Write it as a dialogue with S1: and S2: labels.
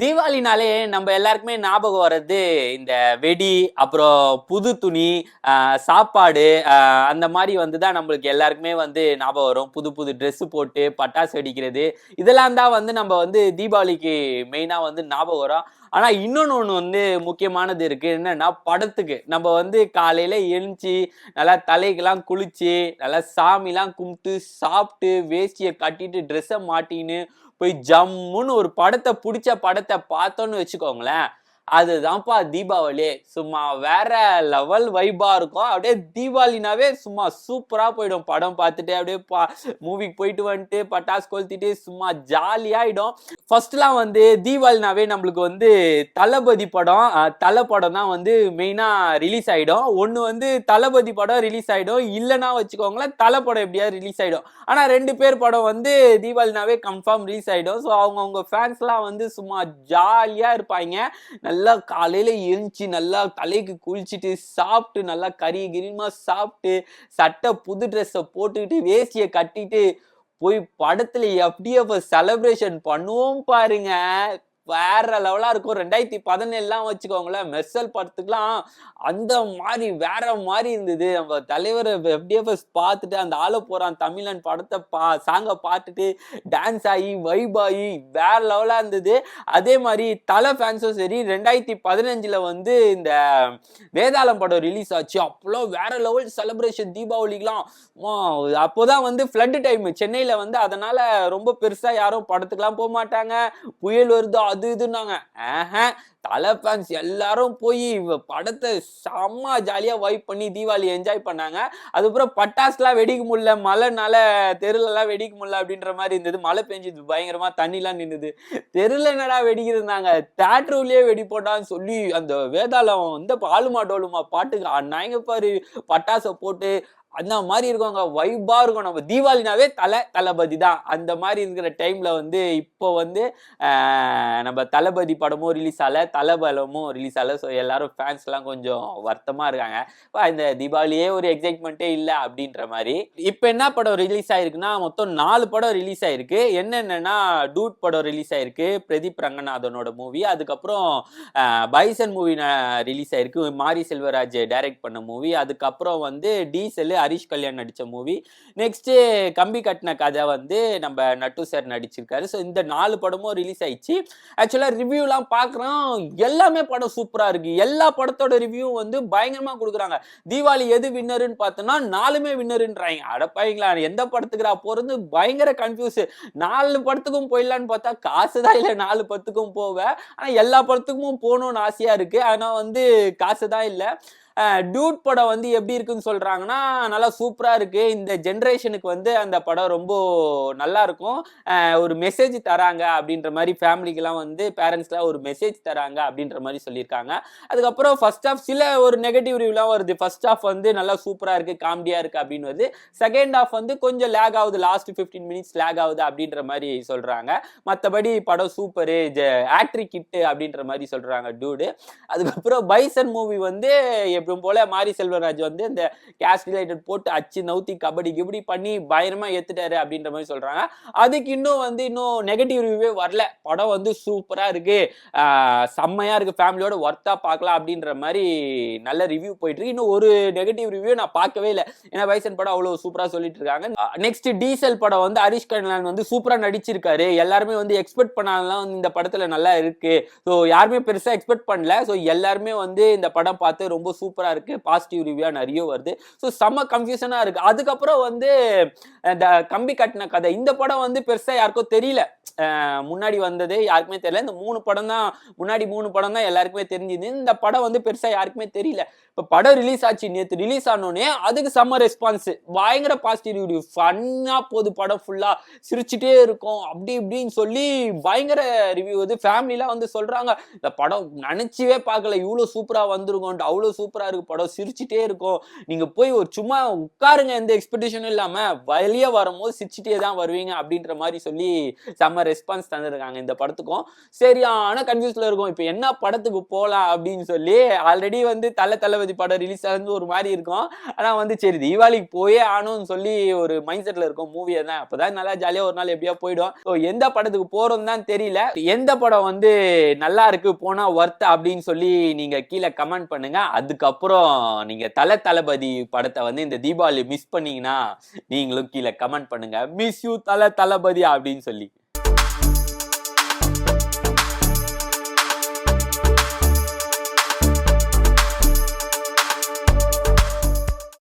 S1: தீபாவளினாலே நம்ம எல்லாருக்குமே ஞாபகம் வர்றது இந்த வெடி, அப்புறம் புது துணி, சாப்பாடு, அந்த மாதிரி தான் நம்மளுக்கு எல்லாருக்குமே ஞாபகம் வரும். புது புது ட்ரெஸ் போட்டு பட்டாசு வெடிக்கிறது, இதெல்லாம் தான் நம்ம தீபாவளிக்கு மெயினா ஞாபகம் வரும். ஆனா இன்னொன்னு ஒண்ணு முக்கியமானது இருக்கு. என்னன்னா படத்துக்கு நம்ம காலையில எழுந்துச்சு நல்லா தலைக்கெல்லாம் குளிச்சு நல்லா சாமிலாம் கும்பிட்டு சாப்பிட்டு வேஷ்டியை கட்டிட்டு ட்ரெஸ்ஸை மாட்டின்னு போய் ஜம்முன்னு ஒரு படத்தை பிடிச்ச படத்தை பார்த்தோன்னு வச்சுக்கோங்களேன், அதுதான்ப்பா தீபாவளி. சும்மா வேற லெவல் வைபா இருக்கும். அப்படியே தீபாவளினாவே சும்மா சூப்பரா போயிடும். படம் பார்த்துட்டு அப்படியே மூவிக்கு போயிட்டு வந்துட்டு பட்டாசு கொளுத்திட்டு சும்மா ஜாலியாயிடும். ஃபர்ஸ்ட்லாம் தீபாவளினாவே நம்மளுக்கு தளபதி படம், தலை படம் தான் மெயினா ரிலீஸ் ஆயிடும். ஒண்ணு தளபதி படம் ரிலீஸ் ஆயிடும், இல்லைன்னா வச்சுக்கோங்களேன் தலை படம் எப்படியாவது ரிலீஸ் ஆயிடும். ஆனா 2 பேர் படம் தீபாவளினாவே கன்ஃபார்ம் ரிலீஸ் ஆயிடும். ஸோ அவங்க ஃபேன்ஸ்லாம் சும்மா ஜாலியா இருப்பாங்க. நல்லா காலையில எழுந்துச்சு நல்லா தலைக்கு குளிச்சுட்டு சாப்பிட்டு நல்லா கறி கிரிமா சாப்பிட்டு சட்டை புது ட்ரெஸ்ஸை போட்டுக்கிட்டு வேஷ்டியை கட்டிட்டு போய் படத்துல எப்படியே செலிப்ரேஷன் பண்ணுவோம் பாருங்க. வேற லெவலா இருக்கும். 2017 வச்சுக்கோங்களேன், மெர்சல் படத்துக்குலாம் அந்த மாதிரி வேற மாதிரி இருந்தது. நம்ம தலைவர் FDFS பார்த்துட்டு அந்த ஆள போறான் தமிழன் படத்தை சாங்க பார்த்துட்டு டான்ஸ் ஆகி வைப் ஆகி வேற லெவலா இருந்தது. அதே மாதிரி தலை ஃபேன்ஸும் சரி 2015 இந்த வேதாளம் படம் ரிலீஸ் ஆச்சு. அப்போலாம் வேற லெவல் செலிப்ரேஷன் தீபாவளிக்குலாம். அப்போதான் ஃப்ளட் டைம் சென்னையில அதனால ரொம்ப பெருசா யாரும் படத்துக்குலாம் போக மாட்டாங்க. புயல் வருது அது இதுன்னாங்க. தலை ஃபேன்ஸ் எல்லாரும் போய் படத்தை செம்ம ஜாலியா வைப் பண்ணி தீபாவளி என்ஜாய் பண்ணாங்க. அதுக்கப்புறம் பட்டாசுலாம் வெடிக்க முடியல, மழைனால தெருலெல்லாம் வெடிக்க முடியல அப்படின்ற மாதிரி இருந்தது. மழை பெஞ்சது பயங்கரமா, தண்ணிலாம் நின்னுது. தெருல என்னடா வெடிக்கிறாங்க, தேட்டருலயே வெடி போட்டான்னு சொல்லி அந்த வேதாளம் ஆளுமா டோலுமா பாட்டுக்கு அண்ணாங்க பாரு பட்டாசை போட்டு அந்த மாதிரி இருக்கவங்க வைபா இருக்கும். நம்ம தீபாவளினாவே தளபதி தான். அந்த மாதிரி இருக்கிற டைம்ல இப்போ நம்ம தளபதி படமும் ரிலீஸ் ஆகல, தளபலமும் ரிலீஸ் ஆகல. ஸோ எல்லாரும் ஃபேன்ஸ் எல்லாம் கொஞ்சம் வருத்தமா இருக்காங்க. இந்த தீபாவளியே ஒரு எக்ஸைட்மெண்ட்டே இல்லை அப்படின்ற மாதிரி. இப்போ என்ன படம் ரிலீஸ் ஆயிருக்குன்னா மொத்தம் 4 படம் ரிலீஸ் ஆயிருக்கு. என்னென்னா டூட் படம் ரிலீஸ் ஆயிருக்கு, பிரதீப் ரங்கநாதனோட மூவி. அதுக்கப்புறம் பைசன் மூவி ரிலீஸ் ஆயிருக்கு, மாரி செல்வராஜ் டைரக்ட் பண்ண மூவி. அதுக்கப்புறம் டீசல் ஹரிஷ் கல்யாண் நடிச்ச மூவி. நெக்ஸ்ட் கம்பி கட்டின கதை நம்ம நட்டு சார் நடிச்சிருக்காரு. ஸோ இந்த 4 படமும் ரிலீஸ் ஆயிடுச்சு. ஆக்சுவலா ரிவ்யூலாம் பார்க்குறோம், எல்லாமே படம் சூப்பரா இருக்கு. எல்லா படத்தோட ரிவ்யூ பயங்கரமா கொடுக்குறாங்க. தீபாவளி எது வின்னருன்னு பார்த்தோம்னா 4மே வின்னருன்றாங்க. அடப்பாங்களா, எந்த படத்துக்குடா போறது பயங்கர கன்ஃபியூஸ். 4 படத்துக்கும் போயிடலான்னு பார்த்தா காசு தான் இல்லை 4 படத்துக்கும் போவேன். ஆனா எல்லா படத்துக்கும் போகணும்னு ஆசையா இருக்கு. ஆனா காசு தான் இல்லை. டூட் படம் எப்படி இருக்குன்னு சொல்றாங்கன்னா நல்லா சூப்பரா இருக்கு. இந்த ஜென்ரேஷனுக்கு அந்த படம் ரொம்ப நல்லா இருக்கும். ஒரு மெசேஜ் தராங்க அப்படின்ற மாதிரி, ஃபேமிலிக்கெல்லாம் பேரண்ட்ஸ்லாம் ஒரு மெசேஜ் தராங்க அப்படின்ற மாதிரி சொல்லியிருக்காங்க. அதுக்கப்புறம் ஃபர்ஸ்ட் ஹாஃப் சில ஒரு நெகட்டிவ் ரிவ்யூலாம் வருது. ஃபர்ஸ்ட் ஹாஃப் நல்லா சூப்பரா இருக்கு, காமெடியா இருக்கு அப்படின்னு வருது. செகண்ட் ஹாஃப் கொஞ்சம் லேக் ஆகுது, லாஸ்ட் 15 மினிட்ஸ் லேக் ஆகுது அப்படின்ற மாதிரி சொல்றாங்க. மற்றபடி படம் சூப்பரு, ஆக்ட்ரி கிட்டு அப்படின்ற மாதிரி சொல்றாங்க டூடு. அதுக்கப்புறம் பைசன் மூவி எப்பவும் போல மாரி செல்வராஜ் இந்த கேஸ்ட் ரிலேட்டட் போட்டு அச்சு நவுத்தி கபடி கிபடி பண்ணி பயங்கரமா ஏத்துட்டாரு அப்படின்ற மாதிரி சொல்றாங்க. அதுக்கு இன்னும் நெகட்டிவ் ரிவ்யூவே வரல. படம் சூப்பரா இருக்கு, செம்மையா இருக்கு, ஃபேமிலியோட ஒர்த்தா பார்க்கலாம் அப்படின்ற மாதிரி நல்ல ரிவ்யூ போயிட்டு இருக்கு. இன்னும் ஒரு நெகட்டிவ் ரிவ்யூ நான் பார்க்கவே இல்லை. ஏன்னா பைசன் படம் அவ்வளவு சூப்பரா சொல்லிட்டு இருக்காங்க. நெக்ஸ்ட் டீசல் படம் ஹரிஷ் கல்யாண் சூப்பரா நடிச்சிருக்காரு. எல்லாருமே எக்ஸ்பெக்ட் பண்ணாலும் இந்த படத்துல நல்லா இருக்கு. ஸோ யாருமே பெருசா எக்ஸ்பெக்ட் பண்ணல. ஸோ எல்லாருமே இந்த படம் பார்த்து ரொம்ப சூப்பரா இருக்கு, பாசிட்டிவ் ரிவ்யூ நிறைய வருது. ஸோ செம்ம கன்ஃபியூஷனா இருக்கு. அதுக்கப்புறம் இந்த கம்பி கட்டின கதை, இந்த படம் பெருசா யாருக்கும் தெரியல. முன்னாடி வந்தது யாருக்குமே தெரியல. இந்த 3 படம் தான், முன்னாடி 3 படம் தான் எல்லாருக்குமே தெரிஞ்சது. இந்த படம் பெருசா யாருக்குமே தெரியல. இப்ப படம் ரிலீஸ் ஆச்சு, நேத்து ரிலீஸ் ஆனோடனே அதுக்கு செம்ம ரெஸ்பான்ஸ், பயங்கர பாசிட்டிவ் ரிவ்யூ. ஃபன்னா போது படம், ஃபுல்லா சிரிச்சுட்டே இருக்கும் அப்படி இப்படின்னு சொல்லி பயங்கர ரிவ்யூ. ஃபேமிலிலாம் சொல்றாங்க இந்த படம் நினைச்சவே பார்க்கல, இவ்வளவு சூப்பரா வந்திருக்கும், அவ்வளவு சூப்பரா இருக்கு படம், சிரிச்சுட்டே இருக்கும், நீங்க போய் ஒரு சும்மா உட்காருங்க, எந்த எக்ஸ்பெக்டேஷனும் இல்லாம வெளியே வரும்போது சிரிச்சுட்டே தான் வருவீங்க அப்படின்ற மாதிரி சொல்லி செம்ம ரெஸ்பான்ஸ் தந்திருக்காங்க இந்த படத்துக்கும். சரியான கன்ஃபியூஸ்ல இருக்கும், இப்ப என்ன படத்துக்கு போலாம் அப்படின்னு சொல்லி. ஆல்ரெடி வந்து தளபதி படம் ரிலீஸ் ஆகுது ஒரு மாதிரி இருக்கும், ஆனா வந்து சரி தீபாவளிக்கு போயே ஆகணும்னு சொல்லி ஒரு மைண்ட் செட்ல இருக்கும். மூவியை தான் அப்பதான் நல்லா ஜாலியா ஒரு நாள் எப்படியா போயிடும். எந்த படத்துக்கு போறோம் தான் தெரியல. எந்த படம் வந்து நல்லா இருக்கு, போனா ஒர்த் அப்படின்னு சொல்லி நீங்க கீழே கமெண்ட் பண்ணுங்க. அதுக்கப்புறம் நீங்க தளபதி படத்தை வந்து இந்த தீபாவளி மிஸ் பண்ணீங்கன்னா நீங்களும் கீழே கமெண்ட் பண்ணுங்க, மிஸ் யூ தளபதி அப்படின்னு சொல்லி.